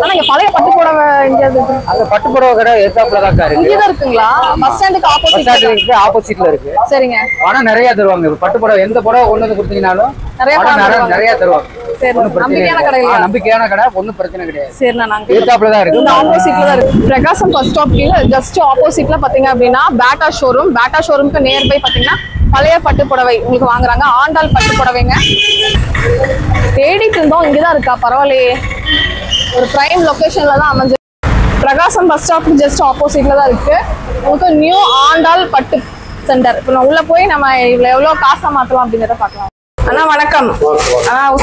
ஆனா இங்க பழைய பட்டு புடவை எங்கேயாவது அந்த பட்டு புடவை கடை எத்தாப்புல தான் இருக்கு. இங்கதான் இருக்குங்களா? பஸ் ஸ்டாண்டுக்கு ஆப்போசிட்ல இருக்கு. சரிங்க. பணம் நிறைய தருவாங்க. பட்டு புடவை எந்த புடவை கொண்டு வந்து கொடுத்தீங்கன்னாலும் நிறைய தருவாங்க. நம்பிக்கையான கடை, ஒன்னும் பிரச்சனை கிடையாது. சரிண்ணா, நாங்க எத்தாப்புல தான் இருக்கு. ஆப்போசிட்ல தான் இருக்கு. பிரகாசம் பஸ் ஸ்டாப்ல ஜஸ்ட் ஆப்போசிட்ல பாத்தீங்க அப்படின்னா பேட்டா ஷோரூம்க்கு நியர் பை பாத்தீங்கன்னா பழைய பட்டு புடவை உங்களுக்கு வாங்குறாங்க. ஆண்டாள் பட்டு புடவைங்க தேடிட்டு இருந்தோம். இங்கதான் இருக்கா? பரவாயில்லையே, ஒரு பிரைம் லொகேஷன்ல தான் அமைஞ்சு. பிரகாசம் பஸ் ஸ்டாப் ஜஸ்ட் ஆப்போசிட்ல தான் இருக்கு. உங்களுக்கு நியூ ஆண்டாள் பட்டு சென்டர். இப்போ உள்ள போய் நம்ம எவ்வளவு காசா மாத்தலாம் அப்படிங்கிறத பார்க்கலாம். அண்ணா வணக்கம்.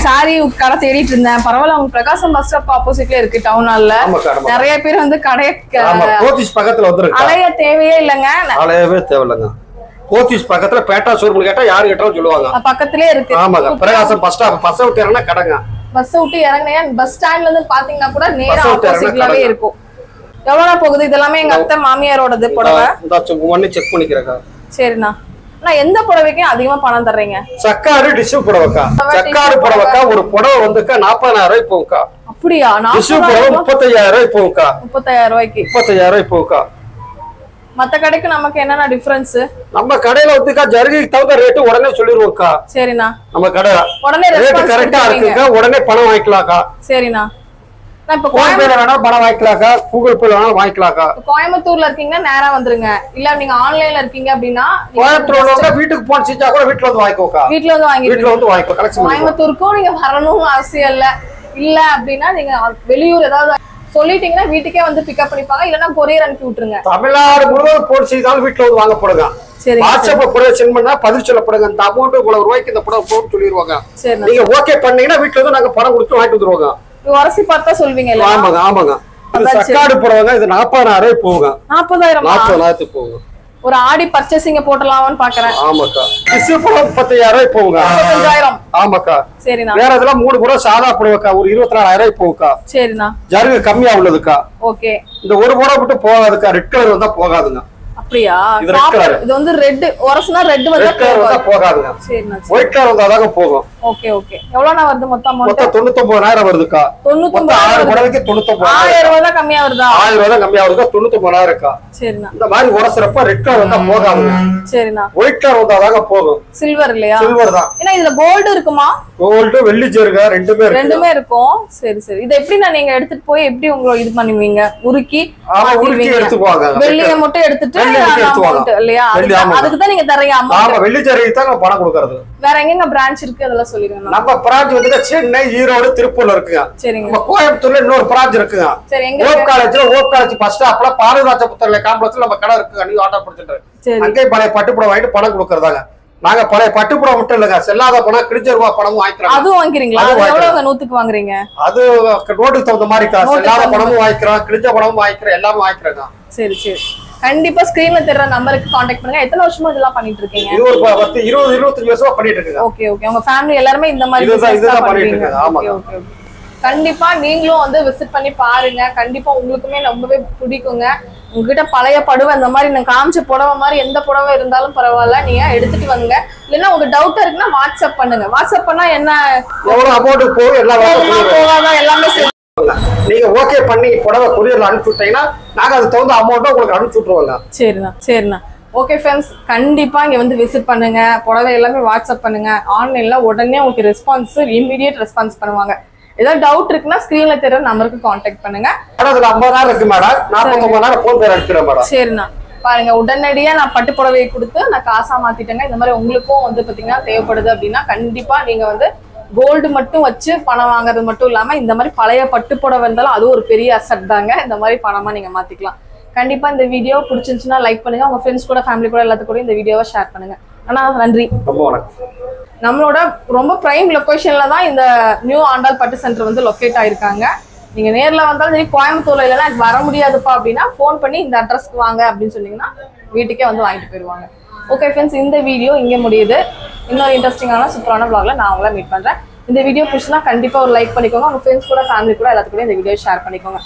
சாரி கடை தேடிட்டு இருந்தேன். பரவாயில்ல, உங்க பிரகாசம் பஸ் ஸ்டாப் ஆப்போசிட்ல இருக்கு டவுன் ஹால்ல. நிறைய பேர் வந்து கடையை பக்கத்துல வந்துருக்கு. அலைய தேவையே இல்லைங்க. அலையவே தேவையில்லைங்க. போத்தீஸ் பக்கத்துல பேட்டா ஷோரூம் கேட்டா யாரு கேட்டாலும் சொல்லுவாங்க. பக்கத்திலே இருக்கு. ஆமாங்க. பிரகாசம் பஸ் ஸ்டாப். பஸ் விட்டு இறங்கினா கடைங்க. பஸ் விட்டு இறங்கினா பஸ் ஸ்டாண்ட்ல இருந்து பாத்தீங்கன்னா கூட நேரா ஆப்போசிட்லவே இருக்கும். எவ்வளவு போகுது? இதெல்லாம் எங்க அத்தை மாமியாரோடது புடவை. ஒண்ணு செக் பண்ணிக்கிறேன். சரிண்ணா. நான் எந்த புடவைக்கு அதிகமா பணம் தர்றீங்க? சக்காரு டிஷ்யூ புடவைக்கா. சக்காரு புடவைக்கா ஒரு புடவை வந்துக்கா 40,000 ரூபாய் போகுக்கா. அப்படியா? டிஷ்யூ புடவை 35,000 ரூபாய் போகுக்கா. 35,000 ரூபாய்க்கு 35,000 ரூபாய் போகுக்கா. மத்த கடைக்கு நமக்கு என்னன்னா டிஃபரன்ஸ்? நம்ம கடையில வந்துக்கா ஜர்கிக்கு தகுந்த ரேட்டு உடனே சொல்லிடுவோம்க்கா. சரிண்ணா. நம்ம கடை உடனே ரேட் கரெக்டா இருக்குக்கா. உடனே பணம் வாங்கிக்கலாம்க்கா. சரிண்ணா. நான் இப்ப கோயம்பேடு வேணா பணம் வாங்கிக்கலாம்க்கா. கூகுள் பேல வேணா வாங்கிக்கலாம்க்கா. கோயம்புத்தூர்ல இருக்கீங்கன்னா நேரா வந்துருங்க. இல்ல நீங்க ஆன்லைன்ல இருக்கீங்க அப்படின்னா கோயம்புத்தூர்ல வீட்டுக்கு போன் செஞ்சா கூட வீட்டுல வந்து வாங்கிக்கோக்கா. வீட்டுல வந்து வாங்கிக்கோ. கலெக்ஷன் கோயம்புத்தூருக்கும் நீங்க வரணும்னு அவசியம் இல்ல அப்படின்னா நீங்க வெளியூர் ஏதாவது சொல்லிட்டீங்கன்னா வீட்டுக்கே வந்து பிக்கப் பண்ணிப்பாங்க. இல்லன்னா கொரியர் அனுப்பி விட்டுருங்க. தமிழ்நாடு முழுவதும் போன் செய்தாலும் வீட்டுல வந்து வாங்க போடுங்க. வாட்ஸ்அப்ல புடவை சென்ட் பண்ணா பதில் சொல்லப்படுங்க. இந்த அமௌண்ட் இவ்வளவு ரூபாய்க்கு இந்த புடவை போட்டு சொல்லிடுவாங்க. நீங்க ஓகே பண்ணீங்கன்னா வீட்டுல வந்து நாங்க பணம் கொடுத்து வாங்கிட்டு வந்துருவாங்க. உரசி பார்த்தா சொல்வீங்க. ஆமாங்க ஆமாங்க. சக்காடு புடவைங்க. இது 40,000 ரூபாய் போகுங்க. 40,000 போகுங்க. ஒரு ஆடி பர்ச்சேசிங்க போடலாம்னு பாக்குறேன். ஆமாக்கா. டிஷ்யூ புடவை 35,000 ரூபாய் போகுங்க. 35,000. ஆமாக்கா. சரிண்ணா. வேற இதெல்லாம் 3 புடவை சாதா புடவைக்கா ஒரு 24,000 ரூபாய் போகுக்கா. சரிண்ணா. ஜருகு கம்மியா உள்ளதுக்கா. ஓகே. இந்த ஒரு புடவை மட்டும் போகாதுக்கா. ரெட் கலர் வந்தா போகாதுங்க. அப்படியா? இது வந்து ரெட் ஒரசுனா ரெட் வந்தா போகாதுங்க. சரிண்ணா. ஒயிட் கலர் வந்தாதான் போகும். Okay okay. எவ்வளவு வருது மொத்தம்? மொத்தம் 99,000 வருதுக்கா. 99,000 புடவைக்கு 99,000. 1000 ரூபாய் தான் கம்மியா வருதா? 1000 ரூபாய் தான் கம்மியா வருதா? 99,000 இருக்கா. சரிண்ணா. இந்த மாதிரி உரசறப்ப ரெட் கலர் வந்தா போகாதுங்க. சரிண்ணா. ஒயிட் கலர் வந்தாதாங்க போகும். சில்வர் இல்லையா? சில்வர் தான். ஏன்னா இதுல கோல்ட் இருக்குமா? கோல்ட் வெள்ளி ஜெருக ரெண்டுமே இருக்கும். சரி சரி. இது எப்படி நீங்க எடுத்துட்டு போய் எப்படி உங்களை இது பண்ணுவீங்க? உருக்கி எடுத்து போவாங்க. வெள்ளியை மட்டும் எடுத்துட்டு இல்லையா? அதுக்கு தான் நீங்க தரீங்க அமௌண்ட். ஆமா, வெள்ளி ஜெருகு தான் பணம் கொடுக்கறது. வேற எங்க பிரான்ச் இருக்கு அதெல்லாம் சொல்லிருங்க. நம்ம பிரான்ச் வந்து சென்னை, ஈரோடு, திருப்பூர்ல இருக்குங்க. சரிங்க. நம்ம கோயம்புத்தூர்ல இன்னொரு பிரான்ச் இருக்குங்க. சரி. எங்க? ஓப் காலேஜ் பஸ் ஸ்டாப்ல பாரதிராஜபுத்தர்ல காம்ப்ளெக்ஸ்ல நம்ம கடை இருக்குங்க. நீங்க ஆர்டர் பண்ணிட்டு அங்கே பழைய பட்டுப்புடவை வாங்கிட்டு பணம் கொடுக்கறதாங்க. நாங்க பழைய பட்டுப்புடவை மட்டும் இல்லங்க, செல்லாத பணம் கிழிஞ்ச ரூபாய் பணமும் வாங்கிக்கிறோம். அதுவும் வாங்குறீங்களா? அது எவ்வளவு நூத்துக்கு வாங்குறீங்க? அது நோட்டுக்கு தகுந்த மாதிரி செல்லாத பணமும் வாங்கிக்கிறோம், கிழிஞ்ச பணமும் வாங்கிக்கிறோம், எல்லாமே வாங்கிக்கிறோங்க. சரி சரி. கண்டிப்பா ஸ்கிரீன்ல தெரியற நம்பருக்கு கான்டாக்ட் பண்ணுங்க. எத்தனை வருஷமா இதெல்லாம் பண்ணிட்டு இருக்கீங்க? இது ஒரு 10 20 25 வருஷமா பண்ணிட்டு இருக்கீங்க. Okay okay. உங்க ஃபேமிலி எல்லாரும் இந்த மாதிரி இதுதான் பண்ணிட்டு இருக்காங்க. ஆமா. Okay okay. கண்டிப்பா நீங்களும் வந்து விசிட் பண்ணி பாருங்க. கண்டிப்பா உங்களுக்குமே ரொம்பவே பிடிக்குங்க. உங்ககிட்ட பழைய புடவை அந்த மாதிரி நான் காமிச்ச புடவை மாதிரி எந்த புடவை இருந்தாலும் பரவாயில்ல, நீங்க எடுத்துட்டு வாங்க. இல்லைன்னா உங்க டவுட்டா இருக்குன்னா வாட்ஸ்அப் பண்ணுங்க. வாட்ஸ்அப் பண்ணா என்ன எவ்வளவு அமௌண்ட் போகும் போகாதான் எல்லாமே நீங்க ஓகே பண்ணி புடவை கொரியர்ல அனுப்பிச்சு விட்டீங்கன்னா நாங்க அதுக்கு தகுந்த அமௌண்ட் உங்களுக்கு அனுப்பிச்சு விட்டுருவோங்க. சரிண்ணா சரிண்ணா. ஓகே ஃப்ரெண்ட்ஸ், கண்டிப்பா இங்க வந்து விசிட் பண்ணுங்க. புடவை எல்லாமே வாட்ஸ்அப் பண்ணுங்க. ஆன்லைன்ல உடனே உங்களுக்கு ரெஸ்பான்ஸ், இமீடியட் ரெஸ்பான்ஸ் பண்ணுவாங்க. ஏதாவது டவுட் இருக்குன்னா ஸ்கிரீன்ல தெரியற நம்பருக்கு கான்டாக்ட் பண்ணுங்க. அதுல 50,000 இருக்கு மேடம். 49,000 போன் பே அனுப்பிடுறேன் மேடம். சரிண்ணா. பாருங்க, உடனடியா நான் பட்டு புடவையை கொடுத்து நான் காசா மாத்திட்டேங்க. இந்த மாதிரி உங்களுக்கும் வந்து பாத்தீங்கன்னா தேவைப்படுது அப்படின்னா கண்டிப்பா நீங்க வந்து கோல்டு மட்டும் வச்சு பணம் வாங்குறது மட்டும் இல்லாம இந்த மாதிரி பழைய பட்டு புடவை இருந்தாலும் அது ஒரு பெரிய அசட் தாங்க. இந்த மாதிரி பணமா நீங்க மாத்திக்கலாம். கண்டிப்பா இந்த வீடியோ பிடிச்சிருந்துச்சுன்னா லைக் பண்ணுங்க. உங்க ஃப்ரெண்ட்ஸ் கூட, ஃபேமிலி கூட எல்லாத்துக்கூட இந்த வீடியோவை ஷேர் பண்ணுங்க. ஆனா நன்றி. நம்மளோட ரொம்ப பிரைம் லொகேஷன்ல தான் இந்த நியூ ஆண்டாள் பட்டு சென்டர் வந்து லொக்கேட் ஆயிருக்காங்க. நீங்க நேர்ல வந்தாலும் சரி, கோயம்புத்தூர்ல இல்லைன்னா எனக்கு வர முடியாதுப்பா அப்படின்னா ஃபோன் பண்ணி இந்த அட்ரஸ்க்கு வாங்க அப்படின்னு சொன்னீங்கன்னா வீட்டுக்கே வந்து வாங்கிட்டு போயிடுவாங்க. ஓகே ஃப்ரெண்ட்ஸ், இந்த வீடியோ இங்கே முடியுது. இன்னொரு இன்ட்ரெஸ்டிங்கான சூப்பரான vlogல நான் உங்களை மீட் பண்றேன். இந்த வீடியோ பிடிச்சுன்னா கண்டிப்பா ஒரு லைக் பண்ணிக்கோங்க. உங்க ஃப்ரெண்ட்ஸ் கூட, ஃபேமிலி கூட எல்லாத்துக்கூட இந்த வீடியோ ஷேர் பண்ணிக்கோங்க.